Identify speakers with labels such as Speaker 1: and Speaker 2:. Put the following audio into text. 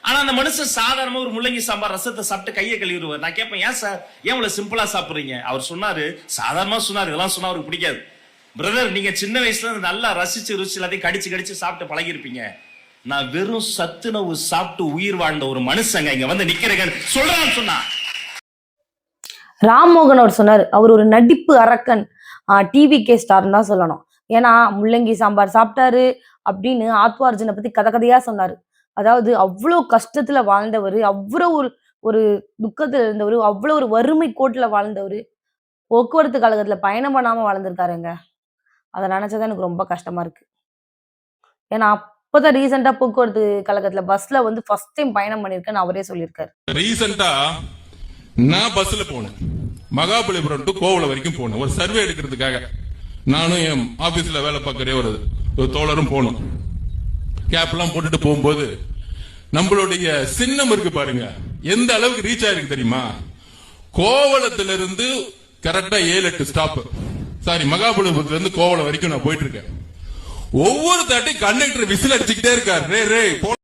Speaker 1: ஆனா அந்த மனுஷன் சாதாரணமா ஒரு முள்ளங்கி சாம்பார் ரசத்தை சாப்பிட்டு கையை கழுவிடுவார். நான் கேட்பேன், ஏன் சார் ஏன் இவ்வளவு சிம்பிளா சாப்பிடுறீங்க? அவர் சொன்னாரு, சாதாரணமா சொன்னாரு, இதெல்லாம் சொன்னா அவருக்கு பிடிக்காது. பிரதர், நீங்க சின்ன வயசுல இருந்து நல்லா ரசிச்சு ருசி எல்லாத்தையும் கடிச்சு கடிச்சு சாப்பிட்டு பழகிருப்பீங்க. நான் வெறும் சத்துணவு சாப்பிட்டு உயிர் வாழ்ந்த ஒரு மனுஷங்க இங்க வந்து நிக்கிறேன் சொல்றான்னு சொன்னா.
Speaker 2: ராம்மோகன் அவர் சொன்னார், அவர் ஒரு நடிப்பு அரக்கன், டிவிகே ஸ்டார்ன்னு தான் சொல்லணும். ஏன்னா முள்ளங்கி சாம்பார் சாப்பிட்டாரு அப்படின்னு ஆத்வார்ஜுனை பத்தி கதை கதையா சொன்னாரு. அதாவது அவ்வளோ கஷ்டத்துல வாழ்ந்தவர், அவ்வளோ ஒரு துக்கத்துல இருந்தவர், அவ்வளோ ஒரு வறுமை கோட்டுல வாழ்ந்தவர், போக்குவரத்து கழகத்துல பயணம் பண்ணாம வாழ்ந்திருக்காருங்க. அதை நினைச்சதான் எனக்கு ரொம்ப கஷ்டமா இருக்கு. ஏன்னா அப்பதான் ரீசெண்டா போக்குவரத்து கழகத்துல பஸ்ல வந்து ஃபர்ஸ்ட் டைம் பயணம் பண்ணிருக்கேன்னு அவரே சொல்லியிருக்காரு.
Speaker 3: ரீசெண்டா நான் பஸ்ல போனேன், மகாபலிபுரம் டு கோவளம் வரைக்கும் போனேன் ஒரு சர்வே எடுக்கிறதுக்காக. நானும் என் ஆபீஸ்ல வேலை பார்க்கறே ஒரு தோழரும் போனோம். கேப் எல்லாம் போட்டுட்டு போகும்போது நம்மளுடைய சின்னம் இருக்கு பாருங்க, எந்த அளவுக்கு ரீச் ஆயிருக்கு தெரியுமா? கோவளத்துல இருந்து கரெக்டா 7-8 ஸ்டாப், சாரி மகாபலிபுரத்துல இருந்து கோவளம் வரைக்கும் நான் போயிட்டு இருக்கேன். ஒவ்வொரு தாட்டி கண்டக்டர் விசில் அடிச்சுக்கிட்டே இருக்காரு, ரே ரே போட